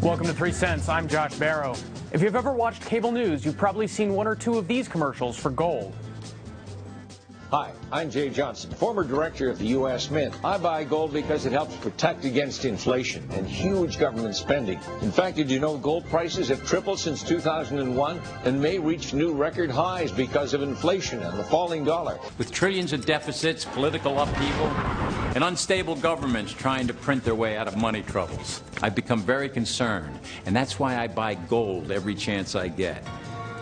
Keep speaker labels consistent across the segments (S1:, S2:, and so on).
S1: Welcome to 3 Cents. I'm Josh Barro. If you've ever watched cable news, you've probably seen one or two of these commercials for gold.
S2: Hi, I'm Jay Johnson, former director of the U.S. Mint. I buy gold because it helps protect against inflation and huge government spending. In fact, did you know gold prices have tripled since 2001 and may reach new record highs because of inflation and the falling dollar?
S3: With trillions of deficits, political upheaval, and unstable governments trying to print their way out of money troubles, I've become very concerned, and that's why I buy gold every chance I get.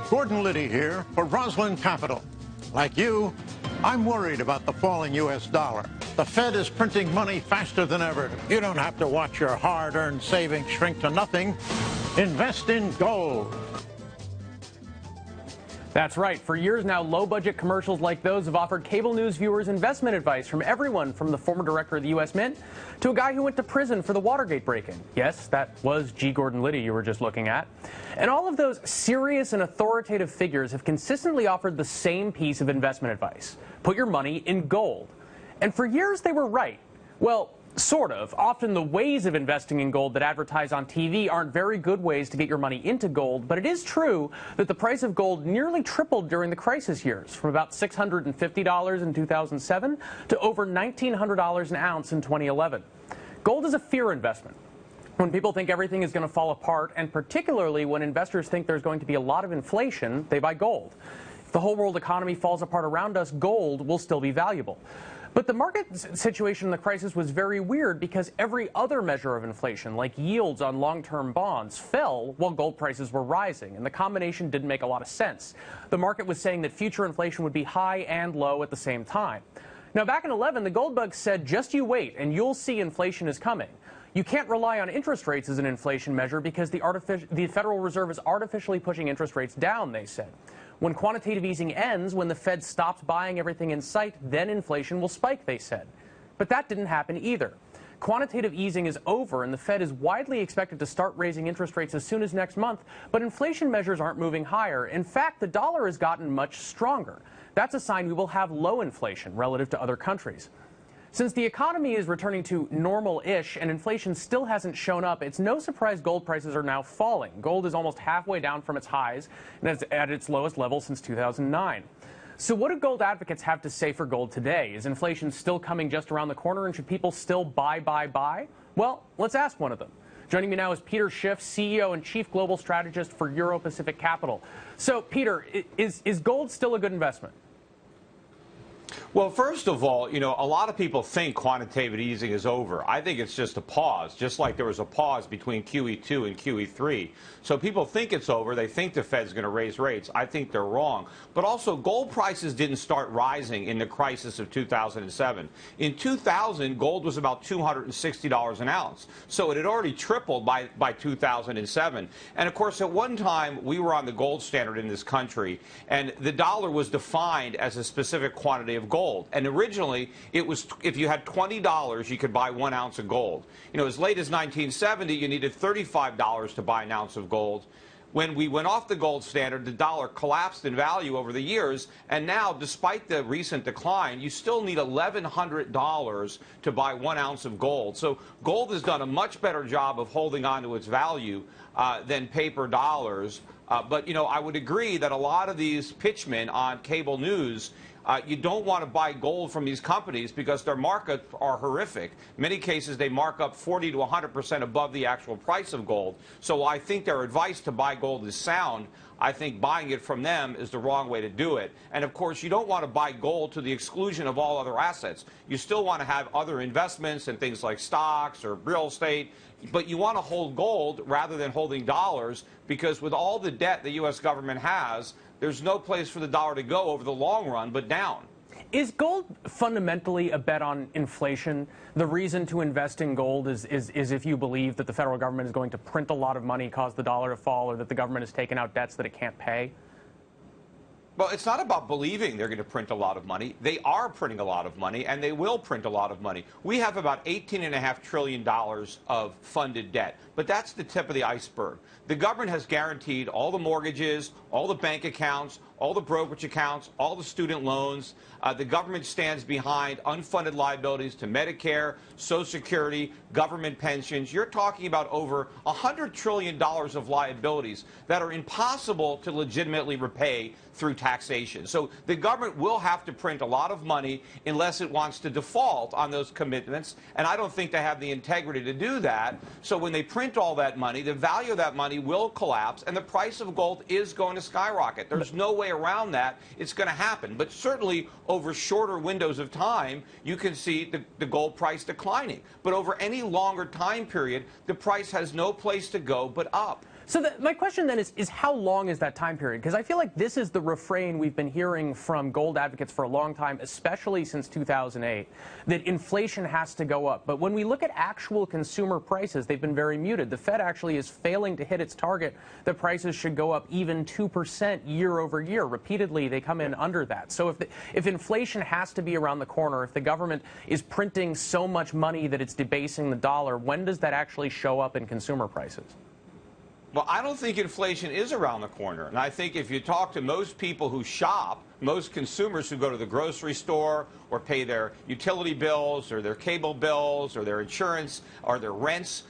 S4: Gordon Liddy here for Roslyn Capital. Like you, I'm worried about the falling U.S. dollar. The Fed is printing money faster than ever. You don't have to watch your hard-earned savings shrink to nothing. Invest in gold.
S1: That's right. For years now, low-budget commercials like those have offered cable news viewers investment advice from everyone from the former director of the U.S. Mint to a guy who went to prison for the Watergate break-in. Yes, that was G. Gordon Liddy you were just looking at. And all of those serious and authoritative figures have consistently offered the same piece of investment advice. Put your money in gold. And for years, they were right. Well, sort of. Often the ways of investing in gold that advertise on TV aren't very good ways to get your money into gold, but it is true that the price of gold nearly tripled during the crisis years, from about $650 in 2007 to over $1,900 an ounce in 2011. Gold is a fear investment. When people think everything is going to fall apart, and particularly when investors think there's going to be a lot of inflation, they buy gold. If the whole world economy falls apart around us, gold will still be valuable. But the market situation in the crisis was very weird because every other measure of inflation, like yields on long-term bonds, fell while gold prices were rising, and the combination didn't make a lot of sense. The market was saying that future inflation would be high and low at the same time. Now, back in 2011, the gold bug said, just you wait, and you'll see inflation is coming. You can't rely on interest rates as an inflation measure because the Federal Reserve is artificially pushing interest rates down, they said. When quantitative easing ends, when the Fed stops buying everything in sight, then inflation will spike, they said. But that didn't happen either. Quantitative easing is over, and the Fed is widely expected to start raising interest rates as soon as next month, but inflation measures aren't moving higher. In fact, the dollar has gotten much stronger. That's a sign we will have low inflation relative to other countries. Since the economy is returning to normal-ish and inflation still hasn't shown up, it's no surprise gold prices are now falling. Gold is almost halfway down from its highs and is at its lowest level since 2009. So what do gold advocates have to say for gold today? Is inflation still coming just around the corner, and should people still buy? Well, let's ask one of them. Joining me now is Peter Schiff, CEO and Chief Global Strategist for Euro-Pacific Capital. So, Peter, is gold still a good investment?
S5: Well, first of all, a lot of people think quantitative easing is over. I think it's just a pause, just like there was a pause between QE2 and QE3. So people think it's over. They think the Fed's going to raise rates. I think they're wrong. But also, gold prices didn't start rising in the crisis of 2007. In 2000, gold was about $260 an ounce. So it had already tripled by 2007. And, of course, at one time, we were on the gold standard in this country, and the dollar was defined as a specific quantity of gold. And originally, it was if you had $20, you could buy 1 ounce of gold. As late as 1970, you needed $35 to buy an ounce of gold. When we went off the gold standard, the dollar collapsed in value over the years, and now, despite the recent decline, you still need $1,100 to buy 1 ounce of gold. So gold has done a much better job of holding on to its value than paper dollars. But I would agree that a lot of these pitchmen on cable news, you don't want to buy gold from these companies because their markups are horrific. In many cases, they mark up 40 to 100% above the actual price of gold. So I think their advice to buy gold is sound. I think buying it from them is the wrong way to do it. And, of course, you don't want to buy gold to the exclusion of all other assets. You still want to have other investments in things like stocks or real estate. But you want to hold gold rather than holding dollars because with all the debt the U.S. government has, there's no place for the dollar to go over the long run but down.
S1: Is gold fundamentally a bet on inflation? The reason to invest in gold is if you believe that the federal government is going to print a lot of money, cause the dollar to fall, or that the government has taken out debts that it can't pay?
S5: Well, it's not about believing they're going to print a lot of money. They are printing a lot of money, and they will print a lot of money. We have about $18.5 trillion of funded debt, but that's the tip of the iceberg. The government has guaranteed all the mortgages, all the bank accounts, all the brokerage accounts, all the student loans. The government stands behind unfunded liabilities to Medicare, Social Security, government pensions. You're talking about over $100 trillion of liabilities that are impossible to legitimately repay through taxation. So the government will have to print a lot of money unless it wants to default on those commitments, and I don't think they have the integrity to do that. So when they print all that money, the value of that money will collapse, and the price of gold is going to skyrocket. There's no way around that. It's going to happen. But certainly over shorter windows of time, you can see the gold price declining. But over any longer time period, the price has no place to go but up.
S1: So my question then is how long is that time period? Because I feel like this is the refrain we've been hearing from gold advocates for a long time, especially since 2008, that inflation has to go up. But when we look at actual consumer prices, they've been very muted. The Fed actually is failing to hit its target that prices should go up even 2% year over year. Repeatedly, they come in under that. So if inflation has to be around the corner, if the government is printing so much money that it's debasing the dollar, when does that actually show up in consumer prices?
S5: Well, I don't think inflation is around the corner. And I think if you talk to most people who shop, most consumers who go to the grocery store or pay their utility bills or their cable bills or their insurance or their rents,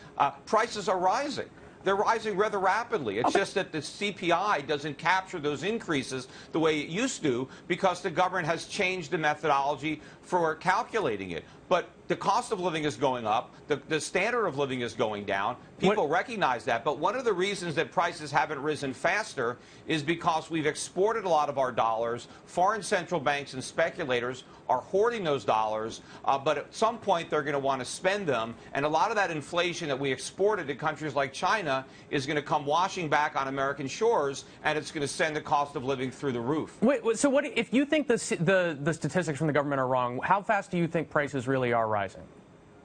S5: prices are rising. They're rising rather rapidly. It's just that the CPI doesn't capture those increases the way it used to because the government has changed the methodology for calculating it. But the cost of living is going up. The standard of living is going down. People recognize that. But one of the reasons that prices haven't risen faster is because we've exported a lot of our dollars. Foreign central banks and speculators are hoarding those dollars. But at some point, they're going to want to spend them. And a lot of that inflation that we exported to countries like China is going to come washing back on American shores, and it's going to send the cost of living through the roof.
S1: So what if you think the statistics from the government are wrong? How fast do you think prices really are rising?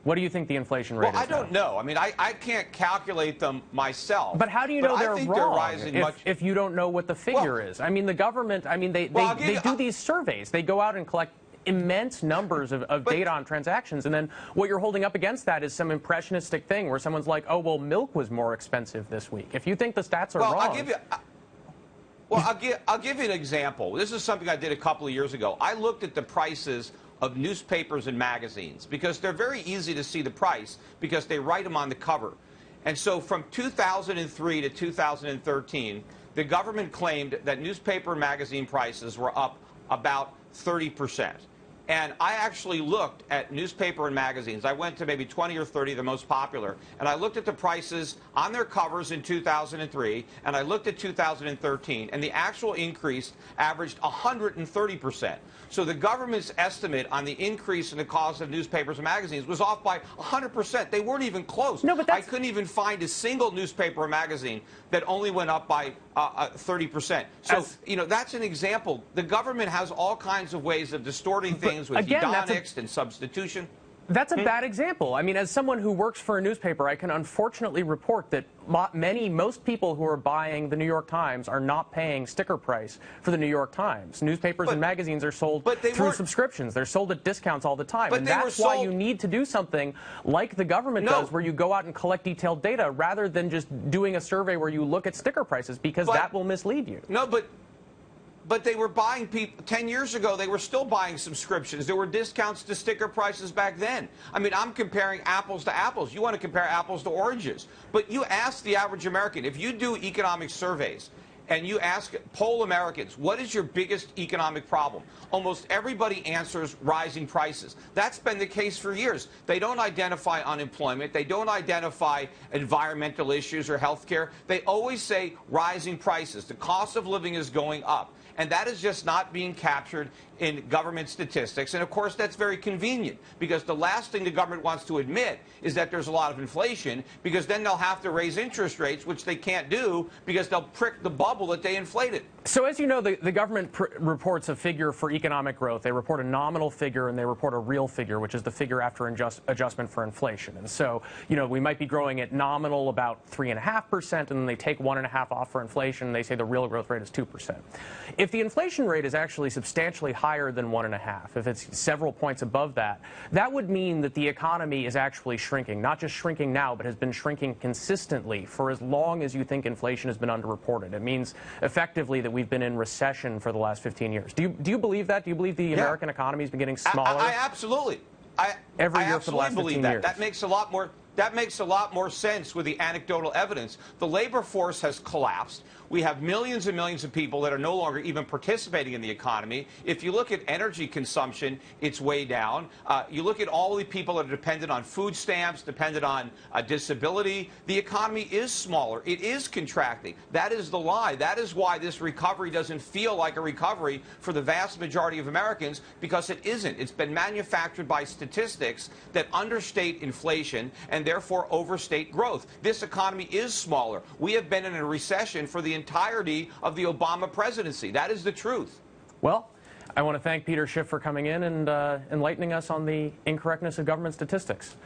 S1: What do you think the inflation rate is?
S5: Well, I don't know. I mean, I can't calculate them myself.
S1: But how do you know they're wrong
S5: they're rising
S1: if you don't know what the figure is? I mean, the government, I mean, they do these surveys. They go out and collect immense numbers of data on transactions, and then what you're holding up against that is some impressionistic thing where someone's like, oh, well, milk was more expensive this week. If you think the stats are wrong...
S5: I'll give you an example. This is something I did a couple of years ago. I looked at the prices of newspapers and magazines because they're very easy to see the price because they write them on the cover. And so from 2003 to 2013, the government claimed that newspaper and magazine prices were up about 30%. And I actually looked at newspaper and magazines. I went to maybe 20 or 30, the most popular, and I looked at the prices on their covers in 2003, and I looked at 2013, and the actual increase averaged 130%. So the government's estimate on the increase in the cost of newspapers and magazines was off by 100%. They weren't even close.
S1: No, but
S5: I couldn't even find a single newspaper or magazine that only went up by 30%. So, you know, that's an example. The government has all kinds of ways of distorting things with hedonics and substitution.
S1: That's a bad example. I mean, as someone who works for a newspaper, I can unfortunately report that most people who are buying the New York Times are not paying sticker price for the New York Times. Newspapers and magazines are sold through subscriptions. They're sold at discounts all the time. And that's why you need to do something like the government does, where you go out and collect detailed data rather than just doing a survey where you look at sticker prices, because that will mislead you.
S5: No, but they were buying 10 years ago, they were still buying subscriptions. There were discounts to sticker prices back then. I mean, I'm comparing apples to apples. You want to compare apples to oranges. But you ask the average American, if you do economic surveys and you poll Americans, what is your biggest economic problem? Almost everybody answers rising prices. That's been the case for years. They don't identify unemployment. They don't identify environmental issues or health care. They always say rising prices. The cost of living is going up. And that is just not being captured in government statistics. And, of course, that's very convenient, because the last thing the government wants to admit is that there's a lot of inflation, because then they'll have to raise interest rates, which they can't do because they'll prick the bubble double that they inflated.
S1: So as you know, the government reports a figure for economic growth. They report a nominal figure and they report a real figure, which is the figure after adjustment for inflation. And so, you know, we might be growing at nominal about 3.5%, and then they take 1.5 off for inflation, and they say the real growth rate is 2%. If the inflation rate is actually substantially higher than 1.5, if it's several points above that, that would mean that the economy is actually shrinking, not just shrinking now, but has been shrinking consistently for as long as you think inflation has been underreported. It means effectively that we've been in recession for the last 15 years. Do you believe that? Do you believe the American economy has been getting smaller?
S5: I absolutely.
S1: Every year for the last 15 years.
S5: That makes a lot more. That makes a lot more sense with the anecdotal evidence. The labor force has collapsed. We have millions and millions of people that are no longer even participating in the economy. If you look at energy consumption, it's way down. You look at all the people that are dependent on food stamps, dependent on disability. The economy is smaller. It is contracting. That is the lie. That is why this recovery doesn't feel like a recovery for the vast majority of Americans, because it isn't. It's been manufactured by statistics that understate inflation and therefore overstate growth. This economy is smaller. We have been in a recession for the entirety of the Obama presidency. That is the truth.
S1: Well, I want to thank Peter Schiff for coming in and enlightening us on the incorrectness of government statistics.